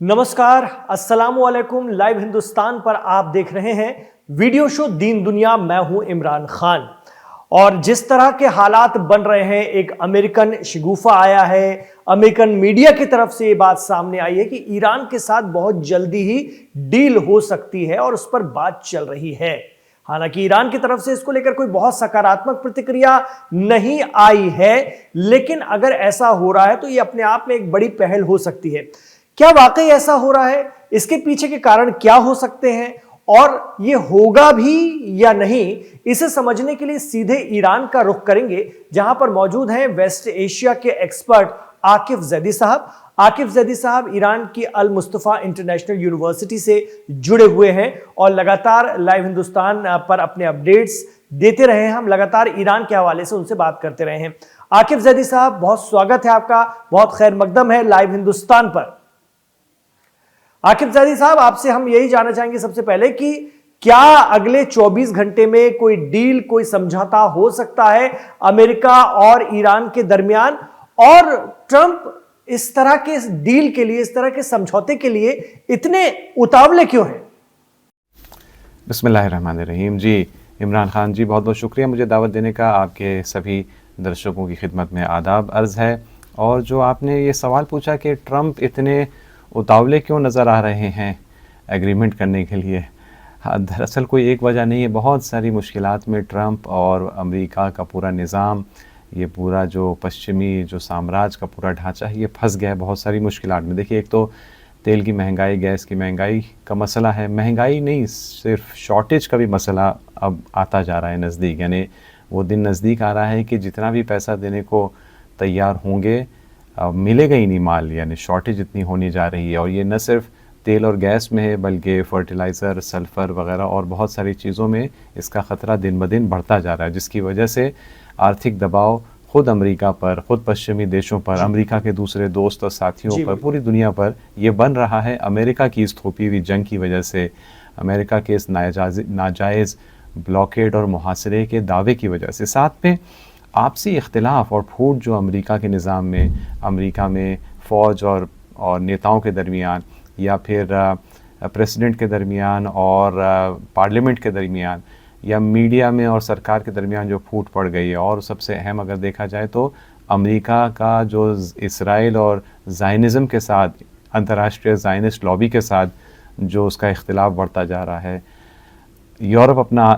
नमस्कार, अस्सलामुअलैकुम। लाइव हिंदुस्तान पर आप देख रहे हैं वीडियो शो दीन दुनिया। मैं हूं इमरान खान। और जिस तरह के हालात बन रहे हैं, एक अमेरिकन शगुफा आया है, अमेरिकन मीडिया की तरफ से ये बात सामने आई है कि ईरान के साथ बहुत जल्दी ही डील हो सकती है और उस पर बात चल रही है। हालांकि ईरान की तरफ से इसको लेकर कोई बहुत सकारात्मक प्रतिक्रिया नहीं आई है, लेकिन अगर ऐसा हो रहा है तो ये अपने आप में एक बड़ी पहल हो सकती है। क्या वाकई ऐसा हो रहा है? इसके पीछे के कारण क्या हो सकते हैं और ये होगा भी या नहीं, इसे समझने के लिए सीधे ईरान का रुख करेंगे, जहां पर मौजूद हैं वेस्ट एशिया के एक्सपर्ट आकिफ जैदी साहब। आकिफ जैदी साहब ईरान की अल मुस्तफा इंटरनेशनल यूनिवर्सिटी से जुड़े हुए हैं और लगातार लाइव हिंदुस्तान पर अपने अपडेट्स देते रहे हैं। हम लगातार ईरान के हवाले से उनसे बात करते रहे हैं। आकिफ जैदी साहब, बहुत स्वागत है आपका, बहुत खैर मकदम है लाइव हिंदुस्तान पर। आकिफ जैदी साहब, आपसे हम यही जानना चाहेंगे सबसे पहले कि क्या अगले 24 घंटे में कोई डील, कोई समझौता हो सकता है अमेरिका और ईरान के दरमियान, और ट्रंप इस तरह के डील के लिए, इस तरह के समझौते के लिए इतने उतावले क्यों हैं? बिस्मिल्लाहिर्रहमानिर्रहीम। जी इमरान खान जी, बहुत बहुत शुक्रिया मुझे दावत देने का। आपके सभी दर्शकों की खिदमत में आदाब अर्ज़ है। और जो आपने ये सवाल पूछा कि ट्रंप इतने उतावले क्यों नज़र आ रहे हैं एग्रीमेंट करने के लिए, दरअसल कोई एक वजह नहीं है। बहुत सारी मुश्किलात में ट्रंप और अमेरिका का पूरा निज़ाम, ये पूरा जो पश्चिमी जो साम्राज्य का पूरा ढांचा है, ये फंस गया है बहुत सारी मुश्किलात में। देखिए, एक तो तेल की महंगाई, गैस की महंगाई का मसला है। महंगाई नहीं, सिर्फ शॉर्टेज का भी मसला अब आता जा रहा है नज़दीक। यानी वो दिन नज़दीक आ रहा है कि जितना भी पैसा देने को तैयार होंगे, मिलेगा ही नहीं माल। यानी शॉर्टेज इतनी होनी जा रही है। और ये न सिर्फ तेल और गैस में है, बल्कि फर्टिलाइज़र, सल्फ़र वगैरह और बहुत सारी चीज़ों में इसका ख़तरा दिन ब दिन बढ़ता जा रहा है, जिसकी वजह से आर्थिक दबाव ख़ुद अमेरिका पर, ख़ुद पश्चिमी देशों पर, अमेरिका के दूसरे दोस्त और साथियों पर, पूरी दुनिया पर ये बन रहा है। अमेरिका की इस थोपी हुई जंग की वजह से, अमेरिका के इस नाजायज़ ब्लॉकेड और मुहासरे के दावे की वजह से, साथ में आपसी इख्तिलाफ और फूट जो अमेरिका के निज़ाम में, अमेरिका में फ़ौज और नेताओं के दरमियान, या फिर प्रेसिडेंट के दरमियान और पार्लियामेंट के दरमियान, या मीडिया में और सरकार के दरमियान जो फूट पड़ गई है। और सबसे अहम अगर देखा जाए तो अमेरिका का जो इसराइल और ज़ायनिज़म के साथ, अंतर्राष्ट्रीय ज़ायनिस्ट लॉबी के साथ जो उसका इख्तिलाफ बढ़ता जा रहा है। यूरोप अपना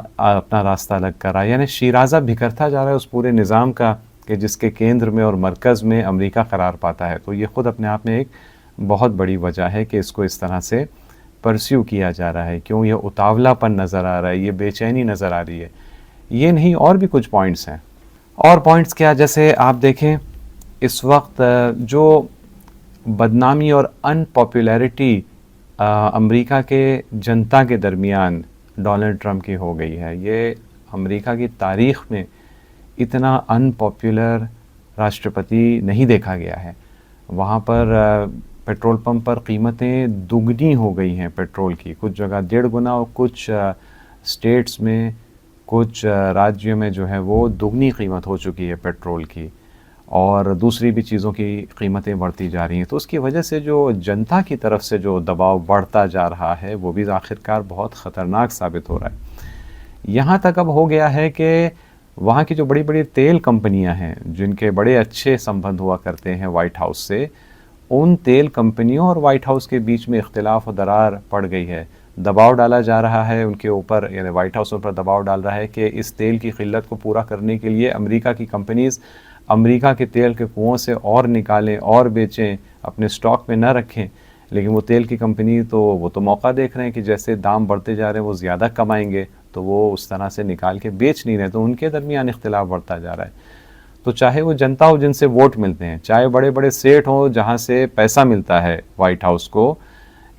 रास्ता अलग कर रहा है। यानी शीराज़ा बिखरता जा रहा है उस पूरे निज़ाम का, कि जिसके केंद्र में और मरकज़ में अमेरिका करार पाता है। तो ये ख़ुद अपने आप में एक बहुत बड़ी वजह है कि इसको इस तरह से परस्यू किया जा रहा है। क्यों ये उतावलापन नज़र आ रहा है, ये बेचैनी नज़र आ रही है। ये नहीं, और भी कुछ पॉइंट्स हैं। और पॉइंट्स क्या, जैसे आप देखें इस वक्त जो बदनामी और अनपॉपुलैरिटी अमेरिका के जनता के दरमियान डोनाल्ड ट्रंप की हो गई है। ये अमेरिका की तारीख़ में इतना अनपॉपुलर राष्ट्रपति नहीं देखा गया है। वहाँ पर पेट्रोल पंप पर कीमतें दुगनी हो गई हैं पेट्रोल की, कुछ जगह 1.5 गुना, और कुछ स्टेट्स में, कुछ राज्यों में जो है वो दुगनी कीमत हो चुकी है पेट्रोल की। और दूसरी भी चीज़ों की कीमतें बढ़ती जा रही हैं। तो उसकी वजह से जो जनता की तरफ से जो दबाव बढ़ता जा रहा है, वो भी आखिरकार बहुत ख़तरनाक साबित हो रहा है। यहाँ तक अब हो गया है कि वहाँ की जो बड़ी बड़ी तेल कंपनियाँ हैं, जिनके बड़े अच्छे संबंध हुआ करते हैं वाइट हाउस से, उन तेल कंपनियों और वाइट हाउस के बीच में इख्तिलाफ और दरार पड़ गई है। दबाव डाला जा रहा है उनके ऊपर, यानी वाइट हाउस उन पर दबाव डाल रहा है कि इस तेल की किल्लत को पूरा करने के लिए अमेरिका की कंपनीज़ अमेरिका के तेल के कुओं से और निकालें और बेचें, अपने स्टॉक में न रखें। लेकिन वो तेल की कंपनी वो तो मौका देख रहे हैं कि जैसे दाम बढ़ते जा रहे हैं वो ज़्यादा कमाएंगे, तो वो उस तरह से निकाल के बेच नहीं रहे। तो उनके दरमियान इख्तिलाफ बढ़ता जा रहा है। तो चाहे वो जनता हो जिनसे वोट मिलते हैं, चाहे बड़े बड़े सेठ हों जहाँ से पैसा मिलता है वाइट हाउस को,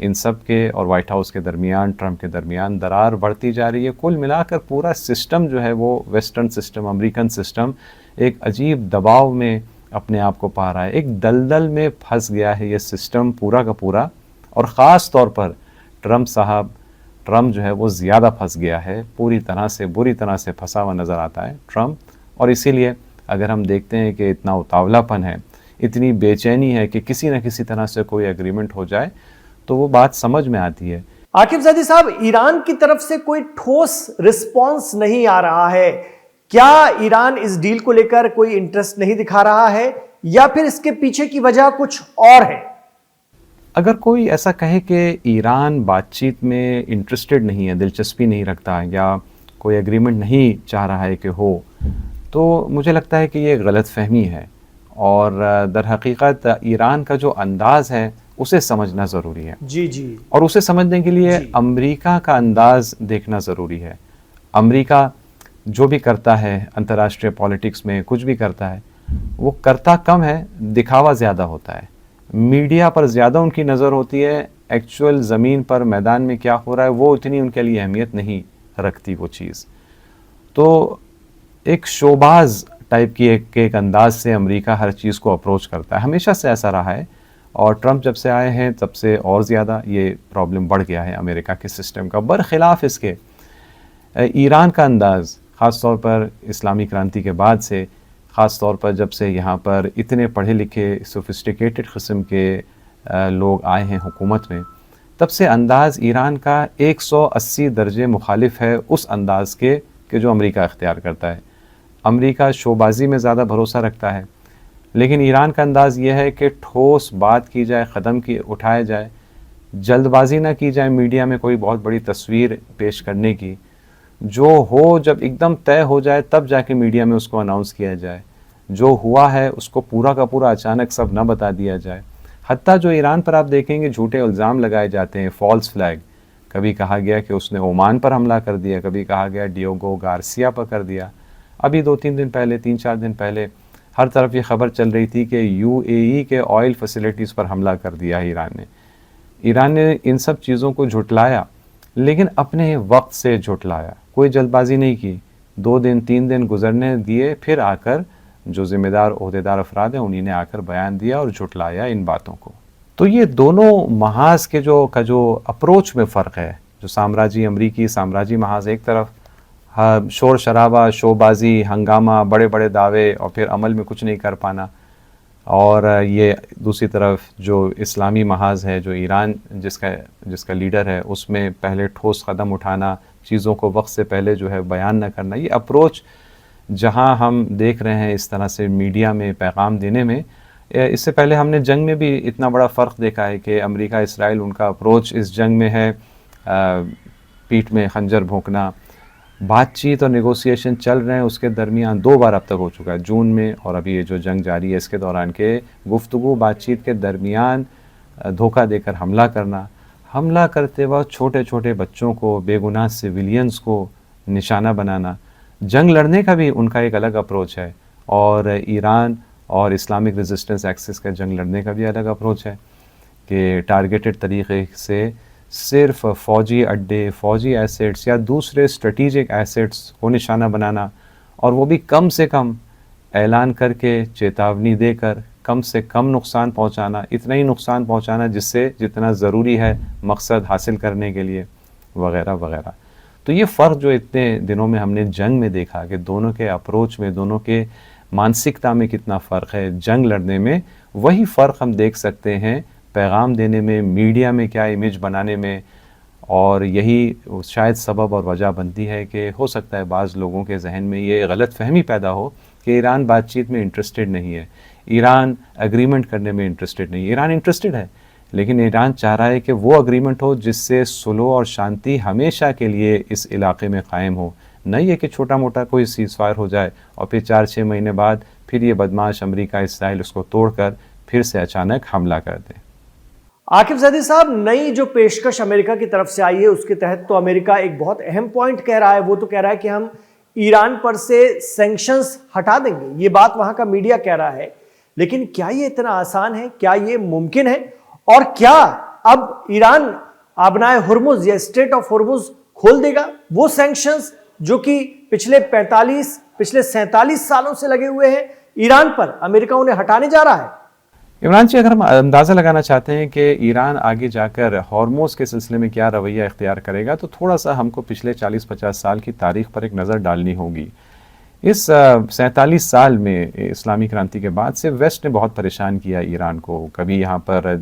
इन सब के और वाइट हाउस के दरमियान, ट्रंप के दरमियान दरार बढ़ती जा रही है। कुल मिलाकर पूरा सिस्टम जो है वो वेस्टर्न सिस्टम, अमेरिकन सिस्टम एक अजीब दबाव में अपने आप को पा रहा है। एक दलदल में फंस गया है ये सिस्टम पूरा का पूरा। और ख़ास तौर पर ट्रंप जो है वो ज़्यादा फंस गया है, पूरी तरह से, बुरी तरह से फंसा हुआ नज़र आता है ट्रंप। और इसीलिए अगर हम देखते हैं कि इतना उतावलापन है, इतनी बेचैनी है कि किसी न किसी तरह से कोई एग्रीमेंट हो जाए, तो वो बात समझ में आती है। आकिब ज़ैदी साहब, ईरान की तरफ से कोई ठोस रिस्पॉन्स नहीं आ रहा है। क्या ईरान इस डील को लेकर कोई इंटरेस्ट नहीं दिखा रहा है या फिर इसके पीछे की वजह कुछ और है? अगर कोई ऐसा कहे कि ईरान बातचीत में इंटरेस्टेड नहीं है, दिलचस्पी नहीं रखता या कोई एग्रीमेंट नहीं चाह रहा है कि हो, तो मुझे लगता है कि ये गलतफहमी है। और दर हकीकत ईरान का जो अंदाज़ है उसे समझना ज़रूरी है। जी जी। और उसे समझने के लिए जी। अमेरिका का अंदाज़ देखना ज़रूरी है। अमेरिका जो भी करता है अंतर्राष्ट्रीय पॉलिटिक्स में, कुछ भी करता है, वो करता कम है, दिखावा ज़्यादा होता है। मीडिया पर ज़्यादा उनकी नज़र होती है, एक्चुअल ज़मीन पर मैदान में क्या हो रहा है वो इतनी उनके लिए अहमियत नहीं रखती वो चीज़। तो एक शोबाज टाइप की एक अंदाज से अमेरिका हर चीज़ को अप्रोच करता है, हमेशा से ऐसा रहा है। और ट्रंप जब से आए हैं तब से और ज़्यादा ये प्रॉब्लम बढ़ गया है अमेरिका के सिस्टम का। बरखिलाफ़ इसके ईरान का अंदाज़ ख़ास तौर पर इस्लामी क्रांति के बाद से, ख़ास तौर पर जब से यहाँ पर इतने पढ़े लिखे सोफिस्टिकेटेड किस्म के लोग आए हैं हुकूमत में, तब से अंदाज़ ईरान का 180 दर्जे मुखालिफ है उस अंदाज़ के जो अमेरिका इख्तियार करता है। अमेरिका शोबाजी में ज़्यादा भरोसा रखता है, लेकिन ईरान का अंदाज़ ये है कि ठोस बात की जाए, क़दम की उठाया जाए, जल्दबाजी ना की जाए मीडिया में कोई बहुत बड़ी तस्वीर पेश करने की। जो हो जब एकदम तय हो जाए तब जाके मीडिया में उसको अनाउंस किया जाए। जो हुआ है उसको पूरा का पूरा अचानक सब ना बता दिया जाए। हत्ता जो ईरान पर आप देखेंगे झूठे इल्ज़ाम लगाए जाते हैं, फॉल्स फ्लैग। कभी कहा गया कि उसने ओमान पर हमला कर दिया, कभी कहा गया डियोगो गार्सिया पर कर दिया। अभी 2-3 दिन पहले, 3-4 दिन पहले हर तरफ ये खबर चल रही थी कि यूएई के ऑयल फैसिलिटीज़ पर हमला कर दिया है ईरान ने। ईरान ने इन सब चीज़ों को झुटलाया, लेकिन अपने वक्त से झुटलाया, कोई जल्दबाजी नहीं की। 2 दिन 3 दिन गुजरने दिए, फिर आकर जो ज़िम्मेदार ओहदेदार अफराद हैं उन्हीं ने आकर बयान दिया और झुटलाया इन बातों को। तो ये दोनों महाज के जो अप्रोच में फ़र्क है, जो साम्राज्य अमरीकी साम्राज्य महाज एक तरफ, हाँ, शोर शराबा, शोबाजी, हंगामा, बड़े बड़े दावे और फिर अमल में कुछ नहीं कर पाना, और ये दूसरी तरफ जो इस्लामी महाज है, जो ईरान जिसका लीडर है, उसमें पहले ठोस कदम उठाना, चीज़ों को वक्त से पहले जो है बयान न करना। ये अप्रोच जहां हम देख रहे हैं इस तरह से मीडिया में पैगाम देने में, इससे पहले हमने जंग में भी इतना बड़ा फ़र्क देखा है कि अमेरिका इसराइल उनका अप्रोच इस जंग में है पीठ में खंजर भोंकना। बातचीत और नेगोशिएशन चल रहे हैं, उसके दरमियान 2 बार अब तक हो चुका है, जून में और अभी ये जो जंग जारी है इसके दौरान के गुफ्तगू बातचीत के दरमियान धोखा देकर हमला करना, हमला करते वक्त छोटे छोटे बच्चों को, बेगुनाह सिविलियंस को निशाना बनाना। जंग लड़ने का भी उनका एक अलग अप्रोच है, और ईरान और इस्लामिक रेजिस्टेंस एक्सिस का जंग लड़ने का भी अलग अप्रोच है कि टारगेटेड तरीक़े से सिर्फ फ़ौजी अड्डे, फ़ौजी एसेट्स या दूसरे स्ट्रेटिजिक एसेट्स को निशाना बनाना, और वो भी कम से कम ऐलान करके, चेतावनी देकर कम से कम नुकसान पहुंचाना, इतना ही नुकसान पहुंचाना जितना ज़रूरी है मकसद हासिल करने के लिए, वग़ैरह वग़ैरह। तो ये फ़र्क जो इतने दिनों में हमने जंग में देखा कि दोनों के अप्रोच में, दोनों के मानसिकता में कितना फ़र्क है जंग लड़ने में, वही फ़र्क हम देख सकते हैं पैगाम देने में, मीडिया में क्या इमेज बनाने में। और यही शायद सबब और वजह बनती है कि हो सकता है बाज़ लोगों के जहन में ये गलत फहमी पैदा हो कि ईरान बातचीत में इंटरेस्टेड नहीं है, ईरान एग्रीमेंट करने में इंटरेस्टेड नहीं है। ईरान इंटरेस्टेड है, लेकिन ईरान चाह रहा है कि वो एग्रीमेंट हो जिससे सुलह और शांति हमेशा के लिए इस इलाके में कायम हो। नहीं है कि छोटा मोटा कोई सीज़फायर हो जाए और फिर 4-6 महीने बाद फिर ये बदमाश अमेरिका इसराइल उसको तोड़कर फिर से अचानक हमला कर दे। आकिब ज़ैदी साहब, नई जो पेशकश अमेरिका की तरफ से आई है उसके तहत तो अमेरिका एक बहुत अहम पॉइंट कह रहा है। वो तो कह रहा है कि हम ईरान पर से सैंक्शंस हटा देंगे, ये बात वहां का मीडिया कह रहा है। लेकिन क्या ये इतना आसान है? क्या ये मुमकिन है? और क्या अब ईरान आबनाए हुर्मुज या स्ट्रेट ऑफ हुर्मुज खोल देगा? वो सैंक्शंस जो कि पिछले 47 सालों से लगे हुए हैं ईरान पर, अमेरिका उन्हें हटाने जा रहा है। इमरान जी, अगर हम अंदाज़ा लगाना चाहते हैं कि ईरान आगे जाकर हॉर्मोज़ के सिलसिले में क्या रवैया इख्तियार करेगा, तो थोड़ा सा हमको पिछले 40-50 साल की तारीख़ पर एक नज़र डालनी होगी। इस 47 साल में इस्लामी क्रांति के बाद से वेस्ट ने बहुत परेशान किया ईरान को। कभी यहाँ पर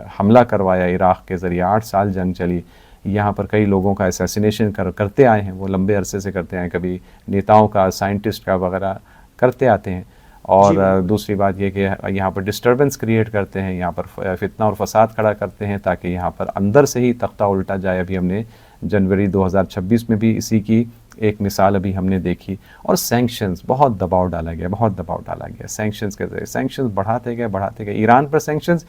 हमला करवाया इराक़ के ज़रिए, 8 साल जंग चली, यहाँ पर कई लोगों का असैसिनेशन करते आए हैं, वो लंबे अरसे से करते आए, कभी नेताओं का, साइंटिस्ट का वगैरह करते आते हैं। और दूसरी बात ये कि यहाँ पर डिस्टर्बेंस क्रिएट करते हैं, यहाँ पर फितना और फसाद खड़ा करते हैं ताकि यहाँ पर अंदर से ही तख्ता उल्टा जाए। अभी हमने जनवरी 2026 में भी इसी की एक मिसाल अभी हमने देखी। और सैंक्शंस, बहुत दबाव डाला गया सैंक्शंस के ज़रिए, सैंक्शंस बढ़ाते गए ईरान पर सैंक्शंस,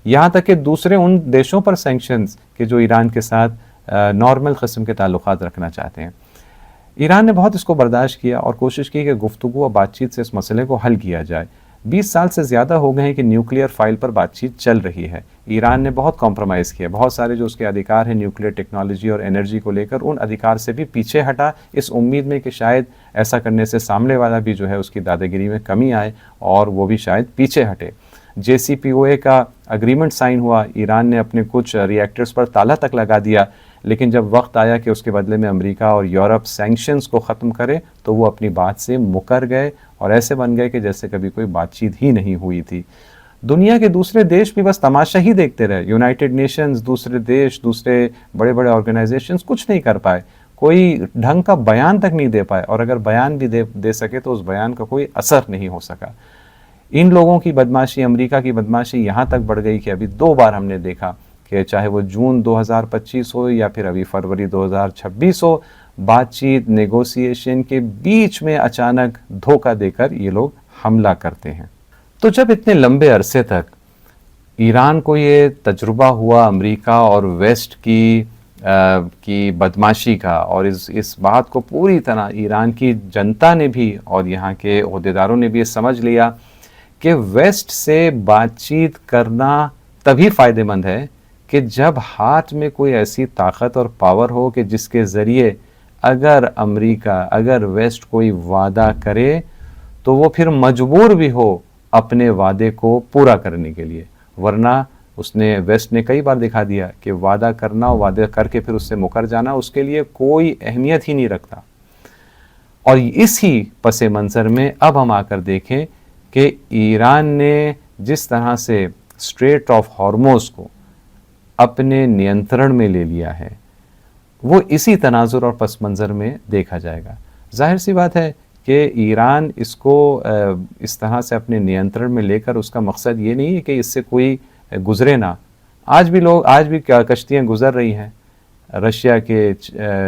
यहाँ तक कि दूसरे उन देशों पर सैंक्शंस के जो ईरान के साथ नॉर्मल किस्म के ताल्लुकात रखना चाहते हैं। ईरान ने बहुत इसको बर्दाश्त किया और कोशिश की कि गुफ्तगू और बातचीत से इस मसले को हल किया जाए। 20 साल से ज़्यादा हो गए हैं कि न्यूक्लियर फाइल पर बातचीत चल रही है। ईरान ने बहुत कॉम्प्रोमाइज़ किया, बहुत सारे जो उसके अधिकार हैं न्यूक्लियर टेक्नोलॉजी और एनर्जी को लेकर, उन अधिकार से भी पीछे हटा, इस उम्मीद में कि शायद ऐसा करने से सामने वाला भी जो है उसकी दादागिरी में कमी आए और वो भी शायद पीछे हटे। JCPOA का अग्रीमेंट साइन हुआ, ईरान ने अपने कुछ रिएक्टर्स पर ताला तक लगा दिया, लेकिन जब वक्त आया कि उसके बदले में अमेरिका और यूरोप सैंक्शंस को ख़त्म करे तो वो अपनी बात से मुकर गए और ऐसे बन गए कि जैसे कभी कोई बातचीत ही नहीं हुई थी। दुनिया के दूसरे देश भी बस तमाशा ही देखते रहे, यूनाइटेड नेशंस, दूसरे देश, दूसरे बड़े बड़े ऑर्गेनाइजेशंस कुछ नहीं कर पाए, कोई ढंग का बयान तक नहीं दे पाए, और अगर बयान भी दे सके तो उस बयान का कोई असर नहीं हो सका। इन लोगों की बदमाशी, अमेरिका की बदमाशी यहाँ तक बढ़ गई कि अभी 2 बार हमने देखा कि चाहे वो जून 2025 हो या फिर अभी फरवरी 2026 हो, बातचीत, नेगोशिएशन के बीच में अचानक धोखा देकर ये लोग हमला करते हैं। तो जब इतने लंबे अरसे तक ईरान को ये तजुर्बा हुआ अमेरिका और वेस्ट की बदमाशी का, और इस बात को पूरी तरह ईरान की जनता ने भी और यहाँ के ओहदेदारों ने भी ये समझ लिया कि वेस्ट से बातचीत करना तभी फ़ायदेमंद है कि जब हाथ में कोई ऐसी ताकत और पावर हो कि जिसके ज़रिए अगर अमेरिका, अगर वेस्ट कोई वादा करे तो वो फिर मजबूर भी हो अपने वादे को पूरा करने के लिए। वरना वेस्ट ने कई बार दिखा दिया कि वादा करना और वादा करके फिर उससे मुकर जाना उसके लिए कोई अहमियत ही नहीं रखता। और इसी पसे मंज़र में अब हम आकर देखें कि ईरान ने जिस तरह से स्ट्रेट ऑफ हॉर्मोज़ को अपने नियंत्रण में ले लिया है, वो इसी तनाजुर और पस मंज़र में देखा जाएगा। जाहिर सी बात है कि ईरान इसको इस तरह से अपने नियंत्रण में लेकर, उसका मकसद ये नहीं है कि इससे कोई गुज़रे ना। आज भी कश्तियाँ गुज़र रही हैं, रशिया के,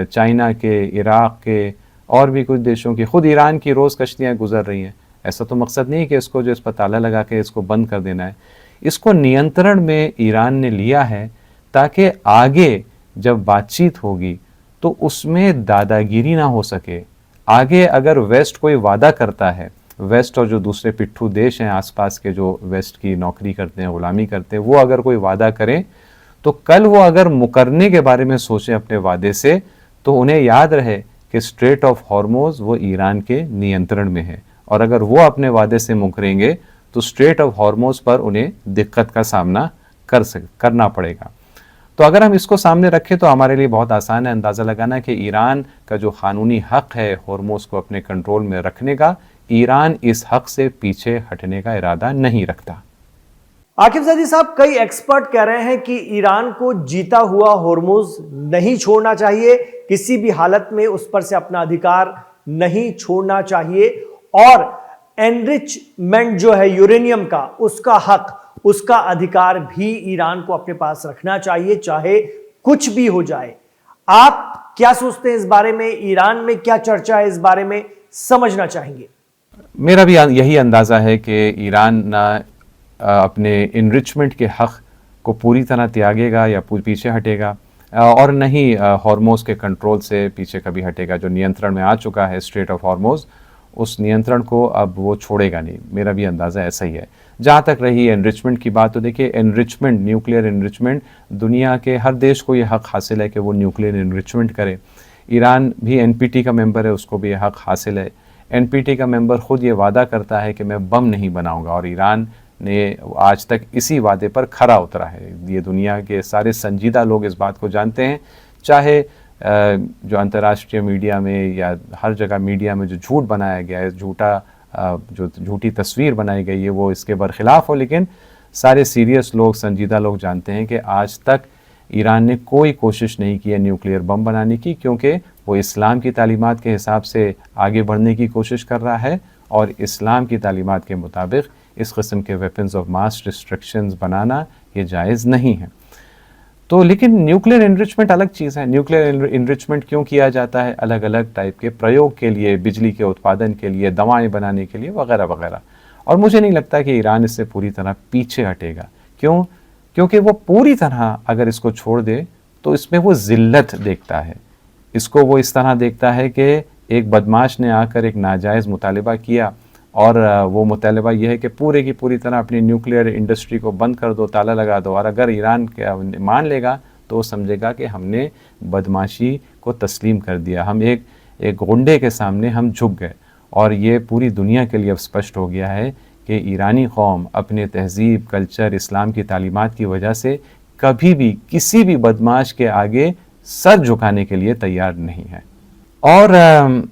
चाइना के, इराक़ के और भी कुछ देशों की, ख़ुद ईरान की रोज़ कश्तियाँ गुज़र रही हैं। ऐसा तो मकसद नहीं है कि इसको जो इस पर ताला लगा के इसको बंद कर देना है। इसको नियंत्रण में ईरान ने लिया है ताकि आगे जब बातचीत होगी तो उसमें दादागिरी ना हो सके। आगे अगर वेस्ट कोई वादा करता है, वेस्ट और जो दूसरे पिट्ठू देश हैं आसपास के जो वेस्ट की नौकरी करते हैं, ग़ुलामी करते हैं, वो अगर कोई वादा करें तो कल वो अगर मुकरने के बारे में सोचें अपने वादे से, तो उन्हें याद रहे कि स्ट्रेट ऑफ हॉर्मोज़ वो ईरान के नियंत्रण में है, और अगर वो अपने वादे से मुकरेंगे तो स्ट्रेट ऑफ हॉर्मोज़ पर उन्हें दिक्कत का सामना करना पड़ेगा। तो अगर हम इसको सामने रखें तो हमारे लिए बहुत आसान है अंदाज़ा लगाना कि ईरान का जो क़ानूनी हक़ है हॉर्मोज़ को अपने कंट्रोल में रखने का, ईरान इस हक़ से पीछे हटने का इरादा नहीं रखता। आकिब ज़ैदी साहब, कई एक्सपर्ट कह रहे हैं कि ईरान को जीता हुआ हॉर्मोज़ नहीं छोड़ना चाहिए, किसी भी हालत में उस पर से अपना अधिकार नहीं छोड़ना चाहिए, और एनरिचमेंट जो है यूरेनियम का, उसका हक, उसका अधिकार भी ईरान को अपने पास रखना चाहिए, चाहे कुछ भी हो जाए। आप क्या सोचते हैं इस बारे में? ईरान में क्या चर्चा है इस बारे में, समझना चाहेंगे। मेरा भी यही अंदाज़ा है कि ईरान ना अपने इनरिचमेंट के हक़ को पूरी तरह त्यागेगा या पीछे हटेगा, और नहीं हॉर्मोज़ के कंट्रोल से पीछे कभी हटेगा। जो नियंत्रण में आ चुका है स्ट्रेट ऑफ हॉर्मोज़, उस नियंत्रण को अब वो छोड़ेगा नहीं। मेरा भी अंदाज़ा ऐसा ही है। जहाँ तक रही एनरिचमेंट की बात, तो देखिए एनरिचमेंट, न्यूक्लियर एनरिचमेंट, दुनिया के हर देश को ये हक़ हासिल है कि वो न्यूक्लियर एनरिचमेंट करे। ईरान भी NPT का मेंबर है, उसको भी ये हक़ हासिल है। NPT का मेंबर ख़ुद ये वादा करता है कि मैं बम नहीं बनाऊँगा, और ईरान ने आज तक इसी वादे पर खरा उतरा है। ये दुनिया के सारे संजीदा लोग इस बात को जानते हैं, चाहे जो अंतर्राष्ट्रीय मीडिया में या हर जगह मीडिया में जो झूठ बनाया गया है, जो झूठी तस्वीर बनाई गई है, वो इसके बरखिलाफ़ हो, लेकिन सारे सीरियस लोग, संजीदा लोग जानते हैं कि आज तक ईरान ने कोई कोशिश नहीं की है न्यूक्लियर बम बनाने की, क्योंकि वो इस्लाम की तालीमात के हिसाब से आगे बढ़ने की कोशिश कर रहा है और इस्लाम की तालीमात के मुताबिक इस किस्म के वेपन्स ऑफ मास डिस्ट्रक्शंस बनाना ये जायज़ नहीं है। तो लेकिन न्यूक्लियर इनरिचमेंट अलग चीज़ है। न्यूक्लियर इनरिचमेंट क्यों किया जाता है? अलग अलग टाइप के प्रयोग के लिए, बिजली के उत्पादन के लिए, दवाएं बनाने के लिए, वगैरह वगैरह। और मुझे नहीं लगता कि ईरान इससे पूरी तरह पीछे हटेगा। क्यों? क्योंकि वो पूरी तरह अगर इसको छोड़ दे तो इसमें वो ज़िल्लत देखता है। इसको वो इस तरह देखता है कि एक बदमाश ने आकर एक नाजायज़ मुतालिबा किया और वो मुतालिबा यह है कि पूरे की पूरी तरह अपनी न्यूक्लियर इंडस्ट्री को बंद कर दो, ताला लगा दो। और अगर ईरान मान लेगा तो वो समझेगा कि हमने बदमाशी को तस्लीम कर दिया, हम एक गुंडे के सामने हम झुक गए। और ये पूरी दुनिया के लिए अब स्पष्ट हो गया है कि ईरानी कौम अपने तहज़ीब, कल्चर, इस्लाम की तालीमात की वजह से कभी भी किसी भी बदमाश के आगे सर झुकाने के लिए तैयार नहीं है। और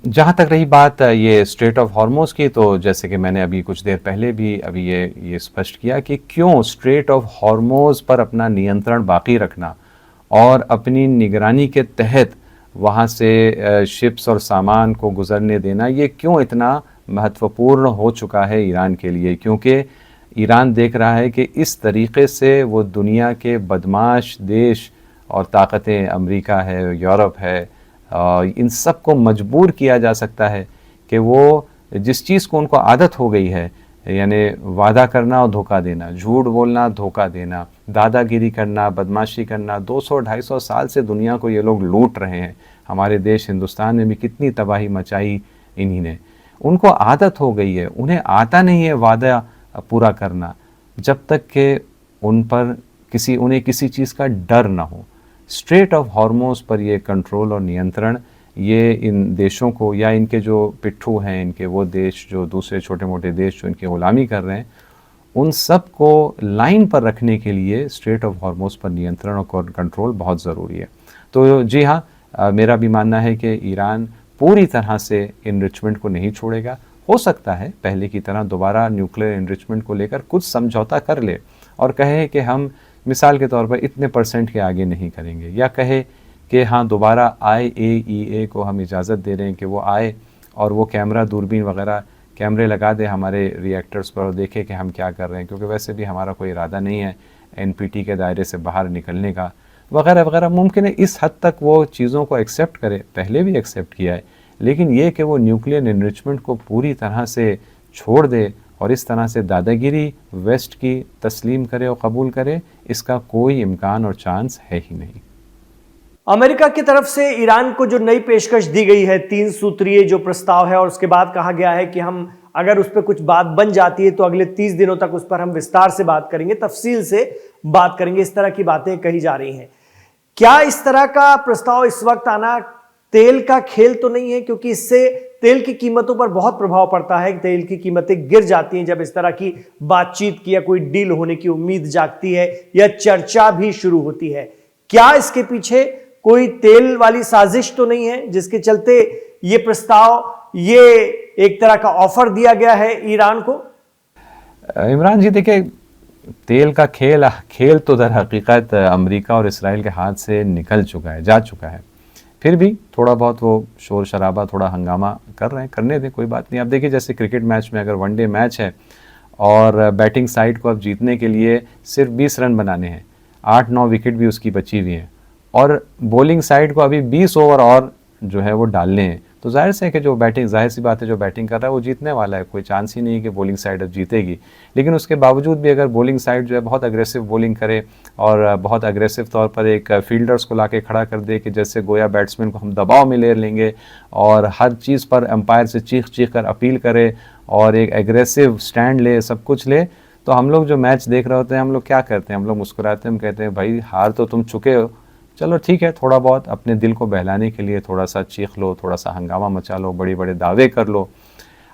जहाँ तक रही बात ये स्ट्रेट ऑफ हॉर्मोज़ की, तो जैसे कि मैंने अभी कुछ देर पहले भी अभी ये स्पष्ट किया कि क्यों स्ट्रेट ऑफ हॉर्मोज़ पर अपना नियंत्रण बाकी रखना और अपनी निगरानी के तहत वहाँ से शिप्स और सामान को गुज़रने देना, ये क्यों इतना महत्वपूर्ण हो चुका है ईरान के लिए। क्योंकि ईरान देख रहा है कि इस तरीक़े से वो दुनिया के बदमाश देश और ताकतें, अमेरिका है, यूरोप है, इन सब को मजबूर किया जा सकता है कि वो जिस चीज़ को उनको आदत हो गई है, यानी वादा करना और धोखा देना, झूठ बोलना, धोखा देना, दादागिरी करना, बदमाशी करना, 200-250 साल से दुनिया को ये लोग लूट रहे हैं। हमारे देश हिंदुस्तान में भी कितनी तबाही मचाई इन्हीं ने। उनको आदत हो गई है, उन्हें आता नहीं है वादा पूरा करना, जब तक कि उन्हें किसी चीज़ का डर ना हो। स्ट्रेट ऑफ हॉर्मोज़ पर ये कंट्रोल और नियंत्रण ये इन देशों को, या इनके जो पिट्ठू हैं, इनके वो देश जो दूसरे छोटे मोटे देश जो इनकी ग़ुलामी कर रहे हैं, उन सब को लाइन पर रखने के लिए स्ट्रेट ऑफ हॉर्मोज़ पर नियंत्रण और कंट्रोल बहुत ज़रूरी है। तो जी हाँ, मेरा भी मानना है कि ईरान पूरी तरह से इनरिचमेंट को नहीं छोड़ेगा। हो सकता है पहले की तरह दोबारा न्यूक्लियर इनरिचमेंट को लेकर कुछ समझौता कर ले और कहे कि हम मिसाल के तौर पर इतने % के आगे नहीं करेंगे, या कहे कि हाँ दोबारा IAEA को हम इजाज़त दे रहे हैं कि वो आए और वो कैमरा, दूरबीन वगैरह कैमरे लगा दे हमारे रिएक्टर्स पर और देखे कि हम क्या कर रहे हैं, क्योंकि वैसे भी हमारा कोई इरादा नहीं है NPT के दायरे से बाहर निकलने का, वगैरह वगैरह। मुमकिन है इस हद तक वो चीज़ों को एक्सेप्ट करे, पहले भी एक्सेप्ट किया है। लेकिन ये कि वो न्यूक्लियर इनरिचमेंट को पूरी तरह से छोड़ दे और इस तरह से दादागिरी वेस्ट की तस्लीम करे और कबूल करे, इसका कोई इम्कान और चांस है ही नहीं। अमेरिका की तरफ से ईरान को जो नई पेशकश दी गई है, 3 सूत्रीय जो प्रस्ताव है, और उसके बाद कहा गया है कि हम अगर उस पर कुछ बात बन जाती है तो अगले 30 दिनों तक उस पर हम विस्तार से बात करेंगे, तफसील से बात करेंगे, इस तरह की बातें कही जा रही हैं। क्या इस तरह का प्रस्ताव इस वक्त आना तेल का खेल तो नहीं है? क्योंकि इससे तेल की कीमतों पर बहुत प्रभाव पड़ता है। तेल की कीमतें गिर जाती हैं जब इस तरह की बातचीत की या कोई डील होने की उम्मीद जागती है या चर्चा भी शुरू होती है। क्या इसके पीछे कोई तेल वाली साजिश तो नहीं है जिसके चलते ये प्रस्ताव, ये एक तरह का ऑफर दिया गया है ईरान को? इमरान जी देखिए, तेल का खेल तो दर हकीकत अमेरिका और इसराइल के हाथ से निकल चुका है, जा चुका है। फिर भी थोड़ा बहुत वो शोर शराबा, थोड़ा हंगामा कर रहे हैं, करने दें, कोई बात नहीं। आप देखिए जैसे क्रिकेट मैच में अगर वनडे मैच है और बैटिंग साइड को अब जीतने के लिए सिर्फ 20 रन बनाने हैं, 8-9 विकेट भी उसकी बची हुई हैं, और बॉलिंग साइड को अभी 20 ओवर और जो है वो डालने हैं, तो जाहिर से है कि जो बैटिंग, जाहिर सी बात है जो बैटिंग कर रहा है वो जीतने वाला है। कोई चांस ही नहीं है कि बॉलिंग साइड अब जीतेगी। लेकिन उसके बावजूद भी अगर बॉलिंग साइड जो है बहुत अग्रेसिव बॉलिंग करे और बहुत अग्रेसिव तौर पर एक फील्डर्स को लाके खड़ा कर दे कि जैसे गोया बैट्समैन को हम दबाव में ले लेंगे, और हर चीज़ पर एम्पायर से चीख चीख कर अपील करे और एक एग्रेसिव स्टैंड ले, सब कुछ ले, तो हम लोग जो मैच देख रहे होते हैं, हम लोग क्या करते हैं, हम लोग मुस्कुराते हैं, हम कहते हैं भाई हार तो तुम चुके हो, चलो ठीक है, थोड़ा बहुत अपने दिल को बहलाने के लिए थोड़ा सा चीख लो, थोड़ा सा हंगामा मचा लो, बड़े बड़े दावे कर लो।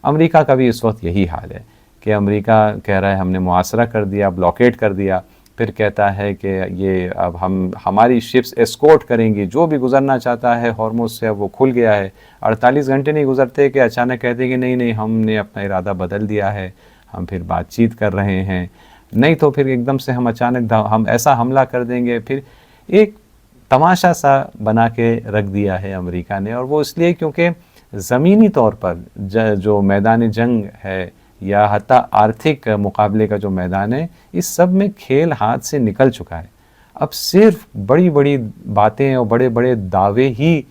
अमेरिका का भी इस वक्त यही हाल है कि अमेरिका कह रहा है हमने मुआसरा कर दिया, ब्लॉकेट कर दिया, फिर कहता है कि ये अब हमारी शिप्स एस्कॉर्ट करेंगी, जो भी गुजरना चाहता है हॉर्मुज़ से अब वो खुल गया है। 48 घंटे नहीं गुजरते कि अचानक कहते कि नहीं हमने अपना इरादा बदल दिया है, हम फिर बातचीत कर रहे हैं। नहीं तो फिर एकदम से हम अचानक हम ऐसा हमला कर देंगे। फिर एक तमाशा सा बना के रख दिया है अमेरिका ने, और वो इसलिए क्योंकि ज़मीनी तौर पर जो मैदान जंग है या हत्ता आर्थिक मुकाबले का जो मैदान है, इस सब में खेल हाथ से निकल चुका है। अब सिर्फ बड़ी बड़ी बातें और बड़े बड़े दावे ही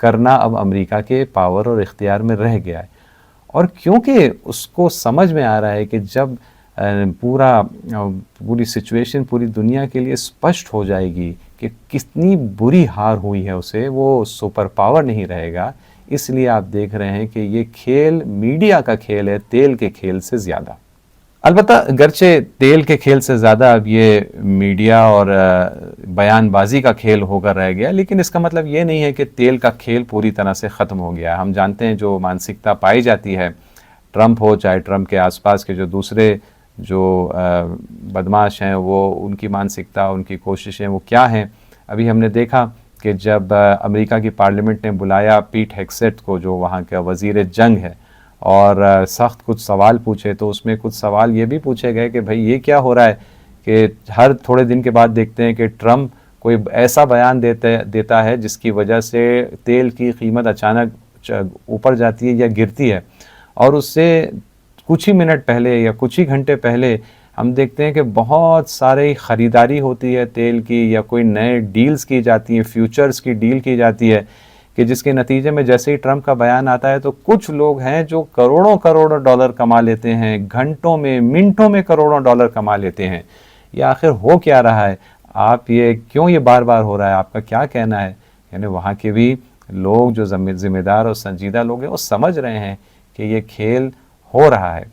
करना अब अमेरिका के पावर और इख्तियार में रह गया है। और क्योंकि उसको समझ में आ रहा है कि जब पूरी सिचुएशन पूरी दुनिया के लिए स्पष्ट हो जाएगी कि कितनी बुरी हार हुई है उसे, वो सुपर पावर नहीं रहेगा, इसलिए आप देख रहे हैं कि ये खेल मीडिया का खेल है, तेल के खेल से ज़्यादा। अलबत्ता गर्चे तेल के खेल से ज़्यादा अब ये मीडिया और बयानबाजी का खेल होकर रह गया, लेकिन इसका मतलब ये नहीं है कि तेल का खेल पूरी तरह से ख़त्म हो गया। हम जानते हैं जो मानसिकता पाई जाती है, ट्रंप हो चाहे ट्रंप के आसपास के जो दूसरे जो बदमाश हैं, वो उनकी मानसिकता, उनकी कोशिशें वो क्या हैं। अभी हमने देखा कि जब अमेरिका की पार्लियामेंट ने बुलाया पीट हेगसेथ को, जो वहाँ का वज़ीर जंग है, और सख्त कुछ सवाल पूछे, तो उसमें कुछ सवाल ये भी पूछे गए कि भाई ये क्या हो रहा है कि हर थोड़े दिन के बाद देखते हैं कि ट्रंप कोई ऐसा बयान देता है जिसकी वजह से तेल की कीमत अचानक ऊपर जाती है या गिरती है, और उससे कुछ ही मिनट पहले या कुछ ही घंटे पहले हम देखते हैं कि बहुत सारी ख़रीदारी होती है तेल की, या कोई नए डील्स की जाती हैं, फ्यूचर्स की डील की जाती है, कि जिसके नतीजे में जैसे ही ट्रंप का बयान आता है तो कुछ लोग हैं जो करोड़ों करोड़ों डॉलर कमा लेते हैं, घंटों में मिनटों में करोड़ों डॉलर कमा लेते हैं। ये आखिर हो क्या रहा है? आप ये क्यों ये बार बार हो रहा है? आपका क्या कहना है? यानी वहाँ के भी लोग जो जिम्मेदार और संजीदा लोग हैं वो समझ रहे हैं कि ये खेल हो रहा है,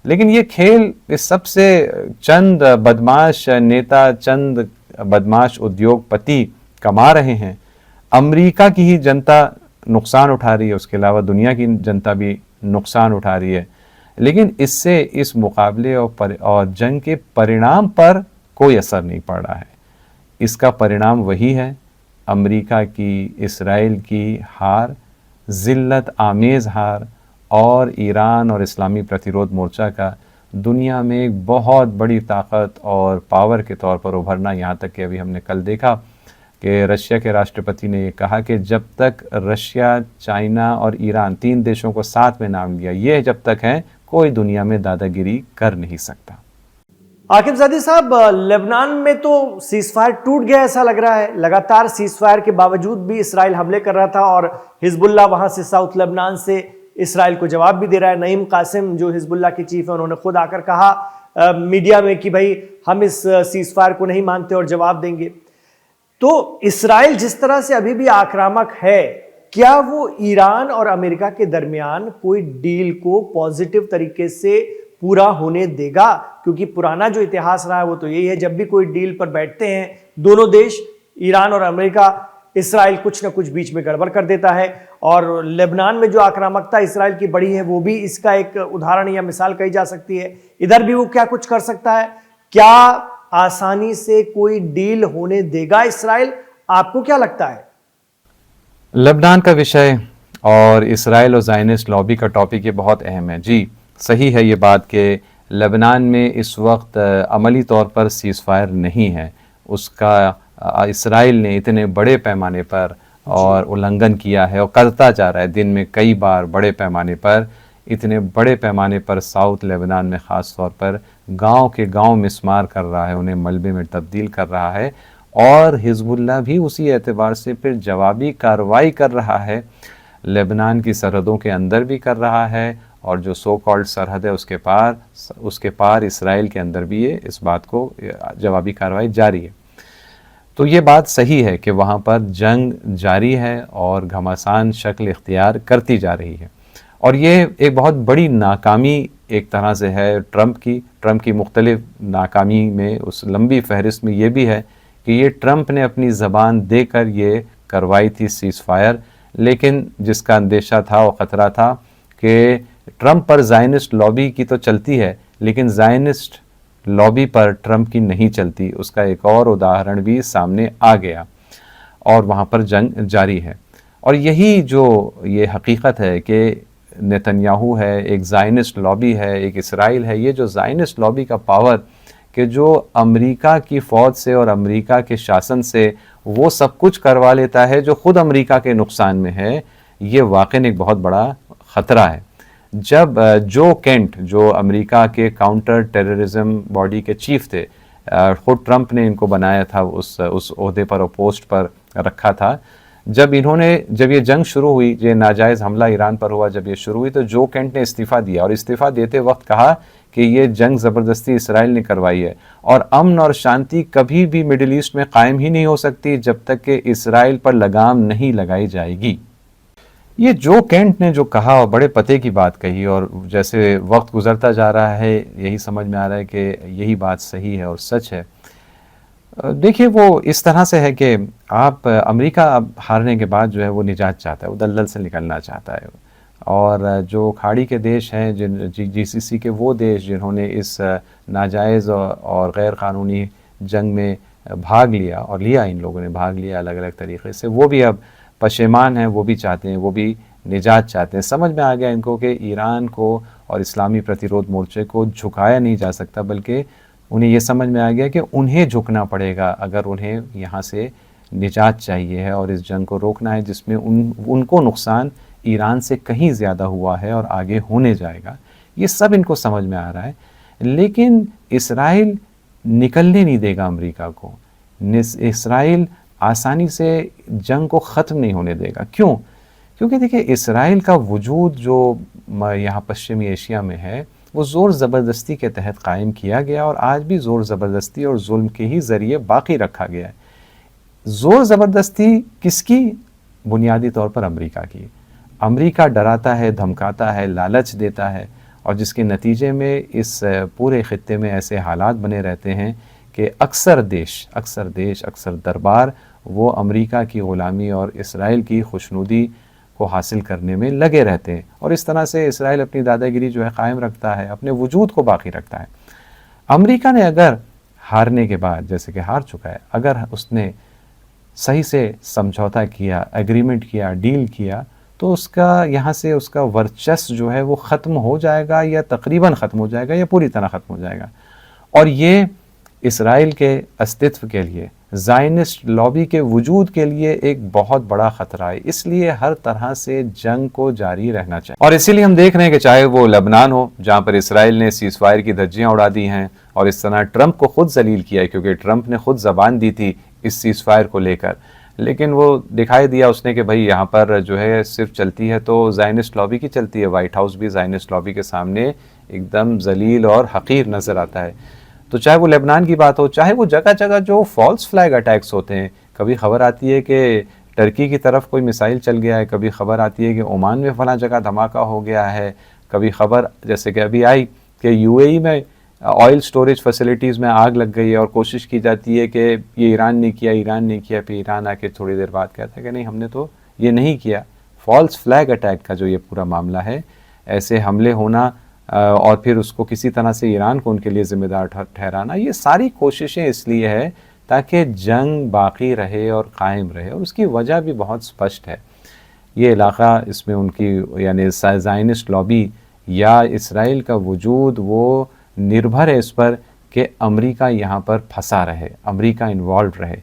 लेकिन ये खेल इस सबसे चंद बदमाश नेता, चंद बदमाश उद्योगपति कमा रहे हैं। अमेरिका की ही जनता नुकसान उठा रही है, उसके अलावा दुनिया की जनता भी नुकसान उठा रही है, लेकिन इससे इस मुकाबले और जंग के परिणाम पर कोई असर नहीं पड़ रहा है। इसका परिणाम वही है, अमेरिका की, इसराइल की हार, ज़िल्लत आमेज़ हार, और ईरान और इस्लामी प्रतिरोध मोर्चा का दुनिया में एक बहुत बड़ी ताकत और पावर के तौर पर उभरना। यहाँ तक कि अभी हमने कल देखा कि रशिया के राष्ट्रपति ने ये कहा कि जब तक रशिया, चाइना और ईरान 3 देशों को साथ में नाम लिया, ये जब तक है, कोई दुनिया में दादागिरी कर नहीं सकता। आकिबजादी साहब, लेबनान में तो सीज़फायर टूट गया ऐसा लग रहा है। लगातार सीज़फायर के बावजूद भी इसराइल हमले कर रहा था, और हिजबुल्लाह वहां से साउथ लेबनान से इसराइल को जवाब भी दे रहा है। नईम कासिम जो हिजबुल्लाह के चीफ है, उन्होंने खुद आकर कहा मीडिया में कि भाई हम इस सीज़फायर को नहीं मानते और जवाब देंगे। तो इसराइल जिस तरह से अभी भी आक्रामक है, क्या वो ईरान और अमेरिका के दरमियान कोई डील को पॉजिटिव तरीके से पूरा होने देगा? क्योंकि पुराना जो इतिहास रहा है वो तो यही है, जब भी कोई डील पर बैठते हैं दोनों देश, ईरान और अमेरिका, इसराइल कुछ ना कुछ बीच में गड़बड़ कर देता है। और लेबनान में जो आक्रामकता इसराइल की बढ़ी है, वो भी इसका एक उदाहरण या मिसाल कही जा सकती है। इधर भी वो क्या कुछ कर सकता है? क्या आसानी से कोई डील होने देगा इसराइल? आपको क्या लगता है? लेबनान का विषय और इसराइल और ज़ायनिस्ट लॉबी का टॉपिक ये बहुत अहम है। जी, सही है ये बात कि लेबनान में इस वक्त अमली तौर पर सीज़फायर नहीं है, उसका इसराइल ने इतने बड़े पैमाने पर और उल्लंघन किया है और करता जा रहा है। दिन में कई बार बड़े पैमाने पर, इतने बड़े पैमाने पर साउथ लेबनान में ख़ास तौर पर गांव के गांव मिस्मार कर रहा है, उन्हें मलबे में तब्दील कर रहा है, और हिजबुल्लाह भी उसी एतबार से फिर जवाबी कार्रवाई कर रहा है। लेबनान की सरहदों के अंदर भी कर रहा है, और जो सो कॉल्ड सरहद है उसके पार इसराइल के अंदर भी ये इस बात को जवाबी कार्रवाई जारी है। तो ये बात सही है कि वहाँ पर जंग जारी है और घमासान शक्ल इख्तियार करती जा रही है, और ये एक बहुत बड़ी नाकामी एक तरह से है ट्रंप की मुख्तलिफ नाकामी में। उस लंबी फहरिस्त में ये भी है कि ये ट्रंप ने अपनी ज़बान देकर ये करवाई थी सीज़फायर, लेकिन जिसका अंदेशा था और ख़तरा था कि ट्रंप पर ज़ायनिस्ट लॉबी की तो चलती है, लेकिन ज़ायनिस्ट लॉबी पर ट्रंप की नहीं चलती। उसका एक और उदाहरण भी सामने आ गया, और वहाँ पर जंग जारी है। और यही जो ये हकीकत है कि नेतन्याहू है, एक ज़ायनिस्ट लॉबी है, एक इसराइल है। ये जो ज़ायनिस्ट लॉबी का पावर कि जो अमेरिका की फ़ौज से और अमेरिका के शासन से वो सब कुछ करवा लेता है जो ख़ुद अमेरिका के नुकसान में है, ये वाक़ई एक बहुत बड़ा ख़तरा है। जब जो केंट, जो अमेरिका के काउंटर टेररिज्म बॉडी के चीफ थे, खुद ट्रंप ने इनको बनाया था, उस ओहदे पर और पोस्ट पर रखा था। जब ये जंग शुरू हुई, ये नाजायज़ हमला ईरान पर हुआ, जब ये शुरू हुई तो जो केंट ने इस्तीफ़ा दिया और इस्तीफ़ा देते वक्त कहा कि ये जंग ज़बरदस्ती इसराइल ने करवाई है और अमन और शांति कभी भी मिडिल ईस्ट में कायम ही नहीं हो सकती जब तक कि इसराइल पर लगाम नहीं लगाई जाएगी। ये जो केंट ने जो कहा और बड़े पते की बात कही, और जैसे वक्त गुजरता जा रहा है यही समझ में आ रहा है कि यही बात सही है और सच है। देखिए, वो इस तरह से है कि आप अमेरिका अब हारने के बाद जो है वो निजात चाहता है, वो दलदल से निकलना चाहता है, और जो खाड़ी के देश हैं, जीसीसी के वो देश जिन्होंने इस नाजायज़ और गैर क़ानूनी जंग में भाग लिया, और लिया इन लोगों ने भाग लिया अलग अलग तरीक़े से, वो भी अब पशेमान हैं, वो भी चाहते हैं, वो भी निजात चाहते हैं। समझ में आ गया इनको कि ईरान को और इस्लामी प्रतिरोध मोर्चे को झुकाया नहीं जा सकता, बल्कि उन्हें ये समझ में आ गया कि उन्हें झुकना पड़ेगा अगर उन्हें यहाँ से निजात चाहिए है और इस जंग को रोकना है जिसमें उनको नुकसान ईरान से कहीं ज़्यादा हुआ है और आगे होने जाएगा। ये सब इनको समझ में आ रहा है, लेकिन इसराइल निकलने नहीं देगा अमेरिका को। इसराइल आसानी से जंग को ख़त्म नहीं होने देगा। क्यों? क्योंकि देखिए, इसराइल का वजूद जो यहाँ पश्चिमी एशिया में है वो ज़ोर ज़बरदस्ती के तहत कायम किया गया और आज भी ज़ोर ज़बरदस्ती और जुल्म के ही ज़रिए बाकी रखा गया है। ज़ोर ज़बरदस्ती किसकी? बुनियादी तौर पर अमेरिका की। अमेरिका डराता है, धमकाता है, लालच देता है, और जिसके नतीजे में इस पूरे ख़ित्ते में ऐसे हालात बने रहते हैं कि अक्सर दरबार वो अमेरिका की ग़ुलामी और इसराइल की खुशनुदी को हासिल करने में लगे रहते हैं, और इस तरह से इसराइल अपनी दादागिरी जो है कायम रखता है, अपने वजूद को बाकी रखता है। अमेरिका ने अगर हारने के बाद, जैसे कि हार चुका है, अगर उसने सही से समझौता किया, एग्रीमेंट किया, डील किया, तो उसका यहाँ से उसका वर्चस्व जो है वो ख़त्म हो जाएगा, या तकरीबन ख़त्म हो जाएगा, या पूरी तरह ख़त्म हो जाएगा। और ये इसराइल के अस्तित्व के लिए, ज़ायनिस्ट लॉबी के वजूद के लिए एक बहुत बड़ा ख़तरा है। इसलिए हर तरह से जंग को जारी रहना चाहिए, और इसीलिए हम देख रहे हैं कि चाहे वो लेबनान हो, जहाँ पर इसराइल ने सीज़फायर की धज्जियाँ उड़ा दी हैं, और इस तरह ट्रंप को ख़ुद जलील किया है, क्योंकि ट्रंप ने ख़ुद ज़बान दी थी इस सीज़फायर को लेकर, लेकिन वो दिखाई दिया उसने कि भाई यहाँ पर जो है सिर्फ चलती है तो ज़ायनिस्ट लॉबी की चलती है। वाइट हाउस भी ज़ायनिस्ट लॉबी के सामने एकदम जलील और हक़ीर नज़र आता है। तो चाहे वो लेबनान की बात हो, चाहे वो जगह जगह जो फॉल्स फ्लैग अटैक्स होते हैं, कभी खबर आती है कि टर्की की तरफ कोई मिसाइल चल गया है, कभी खबर आती है कि ओमान में फ़लाँ जगह धमाका हो गया है, कभी खबर जैसे कि अभी आई कि यूएई में ऑयल स्टोरेज फैसिलिटीज़ में आग लग गई है, और कोशिश की जाती है कि ये ईरान ने किया, फिर ईरान आके थोड़ी देर बाद कहता है कि नहीं, हमने तो ये नहीं किया। फॉल्स फ्लैग अटैक का जो ये पूरा मामला है, ऐसे हमले होना और फिर उसको किसी तरह से ईरान को उनके लिए ज़िम्मेदार ठहराना, ये सारी कोशिशें इसलिए है ताकि जंग बाकी रहे और कायम रहे, और उसकी वजह भी बहुत स्पष्ट है। ये इलाक़ा, इसमें उनकी यानी ज़ायनिस्ट लॉबी या इसराइल का वजूद वो निर्भर है इस पर कि अमेरिका यहाँ पर फंसा रहे, अमेरिका इन्वॉल्व रहे,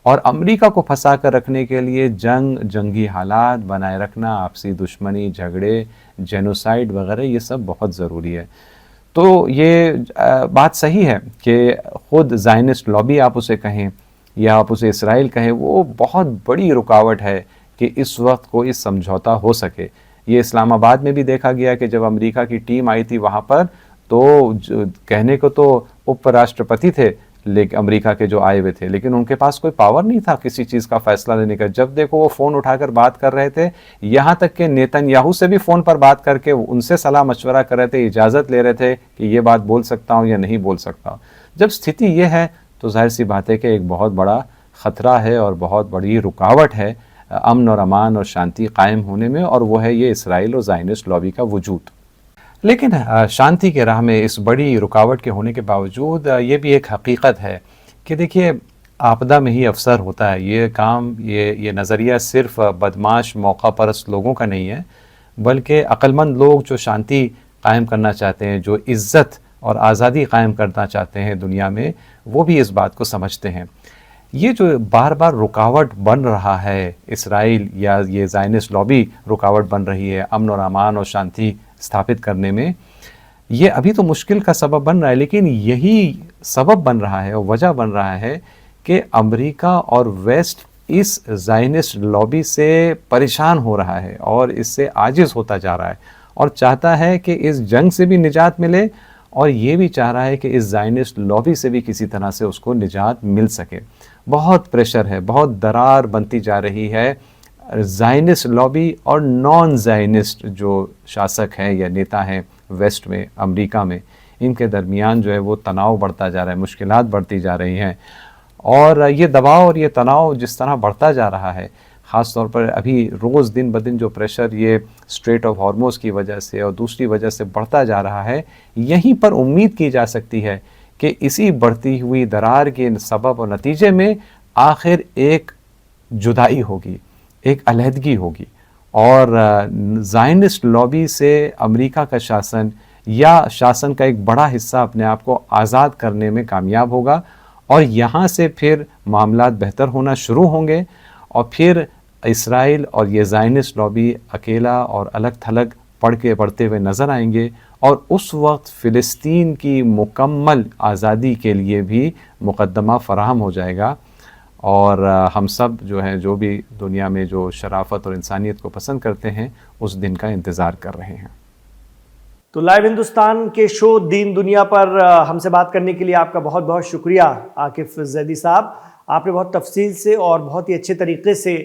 और अमेरिका को फंसा कर रखने के लिए जंगी हालात बनाए रखना, आपसी दुश्मनी, झगड़े, जेनोसाइड वगैरह, ये सब बहुत ज़रूरी है। तो ये बात सही है कि ख़ुद ज़ायनिस्ट लॉबी आप उसे कहें या आप उसे इसराइल कहें, वो बहुत बड़ी रुकावट है कि इस वक्त कोई समझौता हो सके। ये इस्लामाबाद में भी देखा गया कि जब अमेरिका की टीम आई थी वहाँ पर, तो कहने को तो उपराष्ट्रपति थे लेकिन अमेरिका के जो आए हुए थे, लेकिन उनके पास कोई पावर नहीं था किसी चीज़ का फ़ैसला लेने का। जब देखो वो फ़ोन उठाकर बात कर रहे थे, यहाँ तक कि नेतन्याहू से भी फ़ोन पर बात करके उनसे सलाह मशवरा कर रहे थे, इजाज़त ले रहे थे कि ये बात बोल सकता हूँ या नहीं बोल सकता हूँ। जब स्थिति ये है तो जाहिर सी बात है कि एक बहुत बड़ा ख़तरा है और बहुत बड़ी रुकावट है अमन और अमान और शांति कायम होने में, और वो है ये इसराइल और ज़ायनिस्ट लॉबी का वजूद। लेकिन शांति के राह में इस बड़ी रुकावट के होने के बावजूद ये भी एक हकीकत है कि देखिए, आपदा में ही अवसर होता है। ये काम, ये नज़रिया सिर्फ बदमाश मौका परस्त लोगों का नहीं है, बल्कि अक्लमंद लोग जो शांति कायम करना चाहते हैं, जो इज़्ज़त और आज़ादी कायम करना चाहते हैं दुनिया में, वो भी इस बात को समझते हैं। ये जो बार बार रुकावट बन रहा है, इसराइल या ये ज़ायनिस्ट लॉबी रुकावट बन रही है अमन और अमान और शांति स्थापित करने में, ये अभी तो मुश्किल का सबब बन रहा है, लेकिन यही सबब बन रहा है और वजह बन रहा है कि अमेरिका और वेस्ट इस ज़ायनिस्ट लॉबी से परेशान हो रहा है और इससे आजिज़ होता जा रहा है और चाहता है कि इस जंग से भी निजात मिले, और ये भी चाह रहा है कि इस ज़ायनिस्ट लॉबी से भी किसी तरह से उसको निजात मिल सके। बहुत प्रेशर है, बहुत दरार बनती जा रही है ज़ायनिस्ट लॉबी और नॉन ज़ायनिस्ट जो शासक हैं या नेता हैं वेस्ट में, अमेरिका में, इनके दरमियान जो है वो तनाव बढ़ता जा रहा है, मुश्किलात बढ़ती जा रही हैं। और ये दबाव और ये तनाव जिस तरह बढ़ता जा रहा है, ख़ास तौर पर अभी रोज़ दिन ब दिन जो प्रेशर ये स्ट्रेट ऑफ हॉर्मोज़ की वजह से और दूसरी वजह से बढ़ता जा रहा है, यहीं पर उम्मीद की जा सकती है कि इसी बढ़ती हुई दरार के सबब और नतीजे में आखिर एक जुदाई होगी, एक अलहदगी होगी और ज़ायनिस्ट लॉबी से अमेरिका का शासन या शासन का एक बड़ा हिस्सा अपने आप को आज़ाद करने में कामयाब होगा और यहाँ से फिर मामलात बेहतर होना शुरू होंगे और फिर इसराइल और ये ज़ायनिस्ट लॉबी अकेला और अलग थलग बढ़ते हुए नज़र आएंगे और उस वक्त फ़िलिस्तीन की मुकम्मल आज़ादी के लिए भी मुकद्दमा फ़राहम हो जाएगा। और हम सब जो हैं, जो भी दुनिया में जो शराफत और इंसानियत को पसंद करते हैं, उस दिन का इंतज़ार कर रहे हैं। तो लाइव हिंदुस्तान के शो दीन दुनिया पर हमसे बात करने के लिए आपका बहुत बहुत शुक्रिया आकिफ जैदी साहब। आपने बहुत तफसील से और बहुत ही अच्छे तरीके से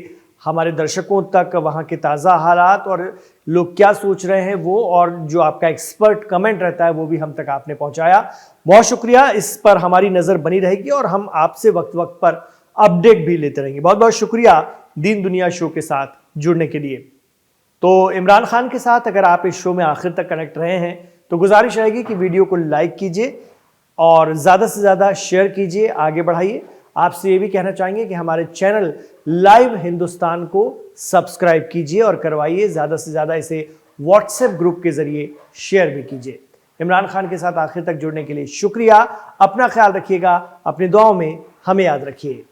हमारे दर्शकों तक वहाँ के ताज़ा हालात और लोग क्या सोच रहे हैं वो, और जो आपका एक्सपर्ट कमेंट रहता है वो भी हम तक आपने पहुँचाया। बहुत शुक्रिया। इस पर हमारी नज़र बनी रहेगी और हम आपसे वक्त वक्त पर अपडेट भी लेते रहेंगे। बहुत बहुत शुक्रिया दीन दुनिया शो के साथ जुड़ने के लिए। तो इमरान खान के साथ अगर आप इस शो में आखिर तक कनेक्ट रहे हैं तो गुजारिश रहेगी कि वीडियो को लाइक कीजिए और ज़्यादा से ज़्यादा शेयर कीजिए, आगे बढ़ाइए। आपसे ये भी कहना चाहेंगे कि हमारे चैनल लाइव हिंदुस्तान को सब्सक्राइब कीजिए और करवाइए, ज़्यादा से ज़्यादा इसे व्हाट्सएप ग्रुप के ज़रिए शेयर भी कीजिए। इमरान खान के साथ आखिर तक जुड़ने के लिए शुक्रिया। अपना ख्याल रखिएगा, अपनी दुआओं में हमें याद रखिए।